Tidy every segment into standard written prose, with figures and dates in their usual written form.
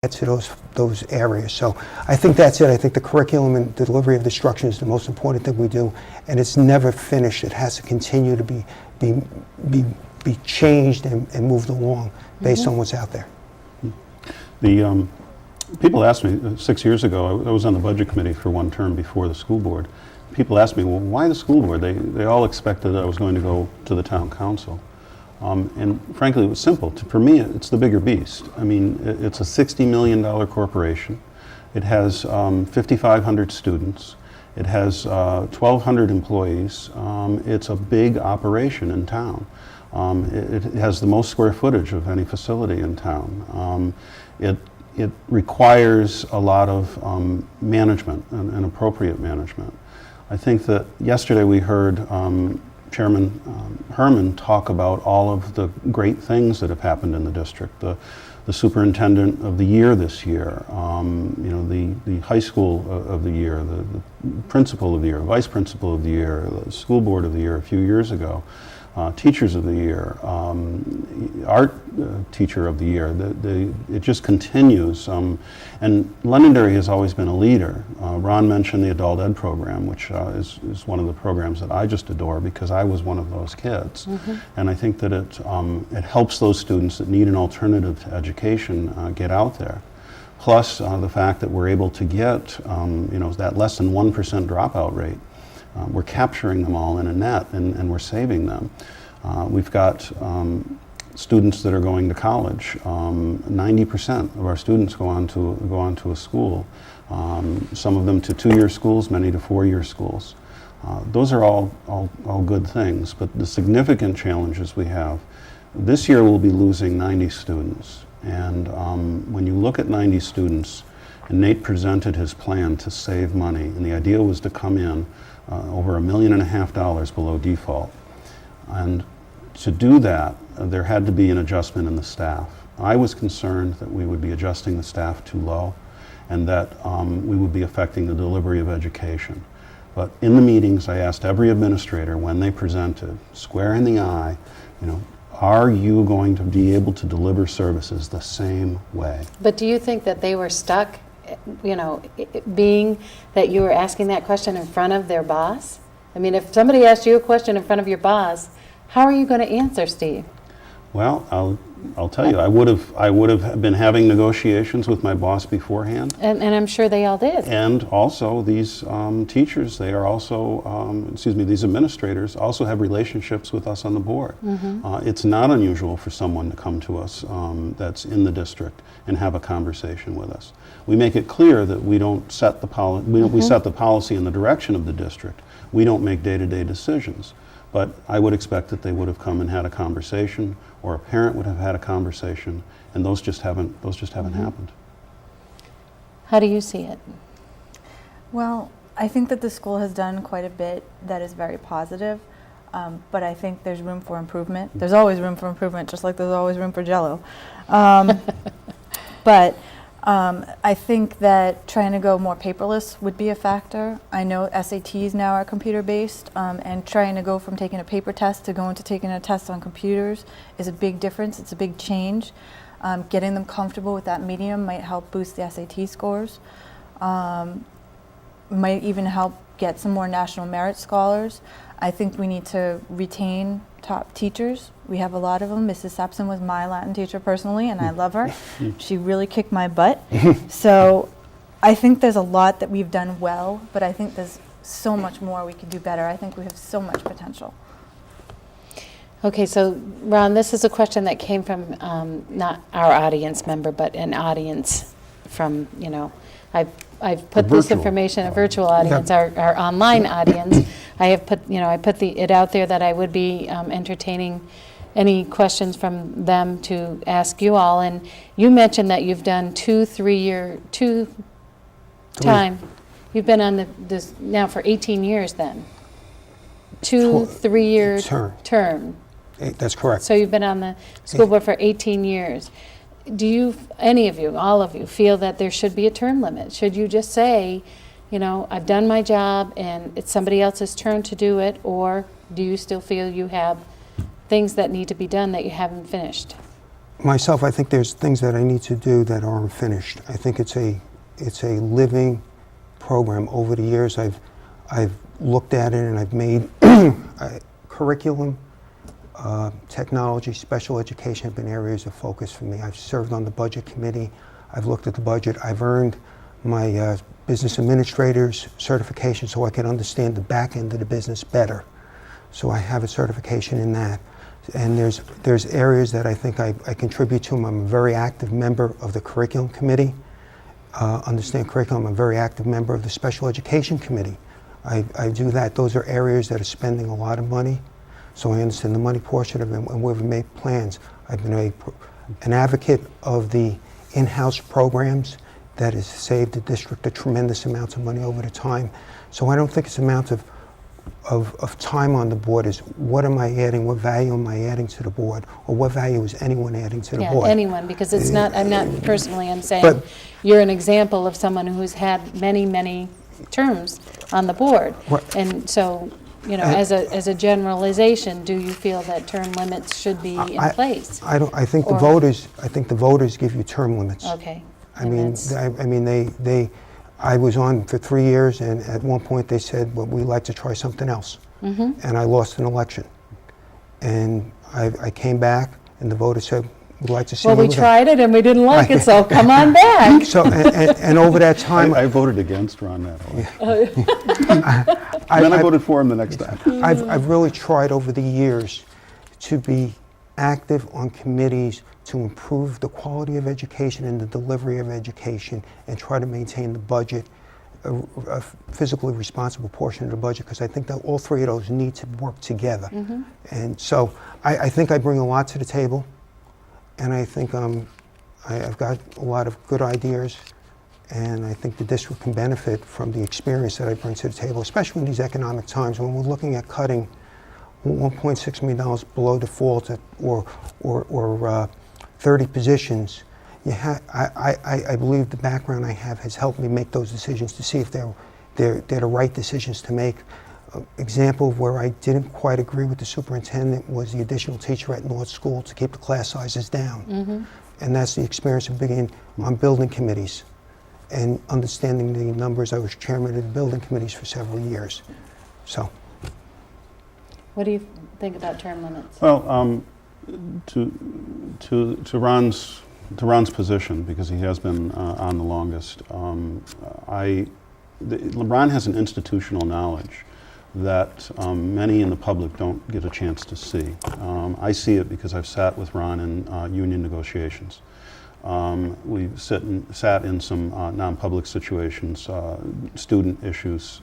get to those areas. So I think that's it. I think the curriculum and the delivery of the instruction is the most important thing we do, and it's never finished. It has to continue to be changed and moved along based on what's out there. The people asked me 6 years ago, I was on the budget committee for one term before the school board. People asked me, well, why the school board? They all expected that I was going to go to the town council. And frankly, it was simple. For me, it's the bigger beast. I mean, it's a $60 million corporation. It has 5,500 students. It has 1,200 employees. It's a big operation in town. It has the most square footage of any facility in town. It requires a lot of management and appropriate management. I think that yesterday we heard Chairman Herman talk about all of the great things that have happened in the district. The superintendent of the year this year, the high school of the year, the principal of the year, vice principal of the year, the school board of the year a few years ago, teachers of the year, art teacher of the year. It just continues. And Londonderry has always been a leader. Ron mentioned the adult ed program, which is one of the programs that I just adore because I was one of those kids. And I think that it helps those students that need an alternative to education get out there. Plus the fact that we're able to get that less than 1% dropout rate. We're capturing them all in a net and we're saving them. We've got students that are going to college. 90% of our students go on to a school. Some of them to 2-year schools, many to 4-year schools. Those are all good things, but the significant challenges we have, this year we'll be losing 90 students. And when you look at 90 students, and Nate presented his plan to save money, and the idea was to come in over $1.5 million below default. And to do that, there had to be an adjustment in the staff. I was concerned that we would be adjusting the staff too low and that we would be affecting the delivery of education. But in the meetings, I asked every administrator when they presented, square in the eye, are you going to be able to deliver services the same way? But do you think that they were stuck, being that you were asking that question in front of their boss? I mean, if somebody asked you a question in front of your boss, how are you going to answer, Steve? Well, I'll tell you, I would have been having negotiations with my boss beforehand. And I'm sure they all did. And also these teachers, they are also, these administrators also have relationships with us on the board. It's not unusual for someone to come to us that's in the district and have a conversation with us. We make it clear that we don't set the policy, we set the policy in the direction of the district. We don't make day-to-day decisions. But I would expect that they would have come and had a conversation, or a parent would have had a conversation, and those just haven't happened. How do you see it? Well, I think that the school has done quite a bit that is very positive, but I think there's room for improvement. There's always room for improvement, just like there's always room for Jell-O. But I think that trying to go more paperless would be a factor. I know SATs now are computer-based, and trying to go from taking a paper test to going to taking a test on computers is a big difference. It's a big change. Getting them comfortable with that medium might help boost the SAT scores. Might even help get some more national merit scholars. I think we need to retain top teachers. We have a lot of them. Mrs. Sepson was my Latin teacher personally, and I love her. She really kicked my butt. So I think there's a lot that we've done well, but I think there's so much more we could do better. I think we have so much potential. Okay, so Ron, this is a question that came from not our audience member, but an audience from, I've put this information, a virtual audience, our online audience. I have put, I put it out there that I would be entertaining any questions from them to ask you all. And you mentioned that you've done you've been on this now for 18 years then. 3-year term. That's correct. So you've been on the school board for 18 years. Do you, any of you, all of you, feel that there should be a term limit? Should you just say, I've done my job and it's somebody else's turn to do it, or do you still feel you have things that need to be done that you haven't finished? myself, I think there's things that I need to do that are unfinished. I think it's a living program. Over the years, I've looked at it and I've made curriculum, technology, special education have been areas of focus for me. I've served on the budget committee. I've looked at the budget. I've earned my business administrator's certification so I can understand the back end of the business better. So I have a certification in that. And there's areas that I think I contribute to. I'm a very active member of the curriculum committee. Understand curriculum. I'm a very active member of the special education committee. I do that. Those are areas that are spending a lot of money. So I understand the money portion of it, and we've made plans. I've been an advocate of the in-house programs that has saved the district a tremendous amounts of money over the time. So I don't think it's amount of time on the board. Is what am I adding, what value am I adding to the board, or what value is anyone adding to the board? Yeah, anyone, because it's not, I'm not personally, I'm saying, But- you're an example of someone who's had many, many terms on the board. Right. And so, you know, as a generalization, do you feel that term limits should be in place? I don't. I think the Or- voters. I think the voters give you term limits. Okay. I and mean, that's- I was on for 3 years, and at one point they said, well, we'd like to try something else. Mm-hmm. And I lost an election. And I came back, and the voters said, we'd like to see Well, you we again." tried it and we didn't like it, so come on back. So, and over that time, I voted against Ron Natale. I- Then I I- voted for him the next time. I've really tried over the years to be active on committees to improve the quality of education and the delivery of education and try to maintain the budget, a physically responsible portion of the budget, because I think that all three of those need to work together. Mm-hmm. And so I think I bring a lot to the table, and I think I've got a lot of good ideas, and I think the district can benefit from the experience that I bring to the table, especially in these economic times when we're looking at cutting $1.6 million below default or 30 positions. I believe the background I have has helped me make those decisions to see if they're the right decisions to make. Example of where I didn't quite agree with the superintendent was the additional teacher at North School to keep the class sizes down. Mm-hmm. And that's the experience of being on building committees and understanding the numbers. I was chairman of the building committees for several years. So. What do you think about term limits? Well, to Ron's position, because he has been on the longest, Ron has an institutional knowledge that many in the public don't get a chance to see. I see it because I've sat with Ron in union negotiations. We've sat in some non-public situations, student issues,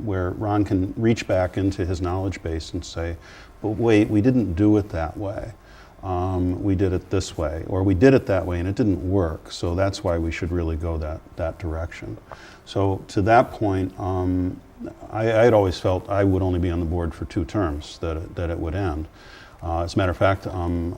where Ron can reach back into his knowledge base and say, but wait, we didn't do it that way. We did it this way, or we did it that way and it didn't work, so that's why we should really go that direction. So to that point, I had always felt I would only be on the board for 2 terms, that it would end. As a matter of fact,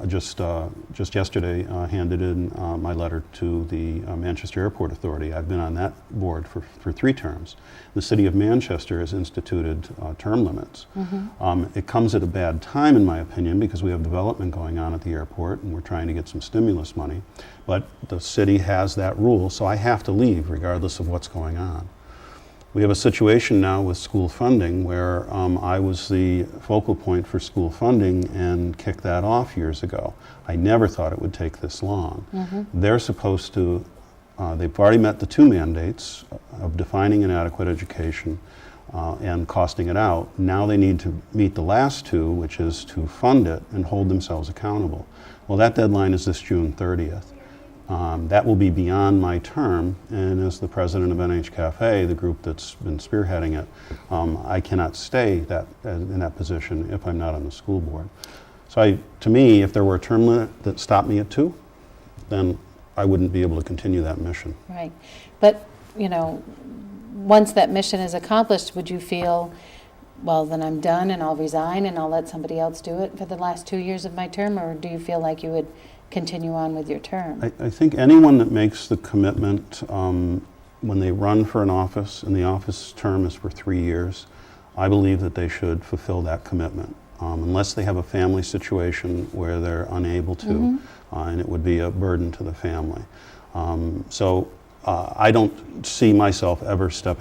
just yesterday handed in my letter to the Manchester Airport Authority. I've been on that board for 3 terms. The City of Manchester has instituted term limits. Mm-hmm. It comes at a bad time, in my opinion, because we have development going on at the airport and we're trying to get some stimulus money. But the city has that rule, so I have to leave regardless of what's going on. We have a situation now with school funding where I was the focal point for school funding and kicked that off years ago. I never thought it would take this long. Mm-hmm. They're supposed to, they've already met the 2 mandates of defining an adequate education and costing it out. Now they need to meet the last 2, which is to fund it and hold themselves accountable. Well, that deadline is this June 30th. That will be beyond my term, and as the president of NH Cafe, the group that's been spearheading it, I cannot stay in that position if I'm not on the school board. So to me, if there were a term limit that stopped me at 2, then I wouldn't be able to continue that mission. Right. But, you know, once that mission is accomplished, would you feel, well, then I'm done and I'll resign and I'll let somebody else do it for the last 2 years of my term, or do you feel like you would continue on with your term? I think anyone that makes the commitment when they run for an office, and the office term is for 3 years, I believe that they should fulfill that commitment. Unless they have a family situation where they're unable to. Mm-hmm. and it would be a burden to the family. So I don't see myself ever stepping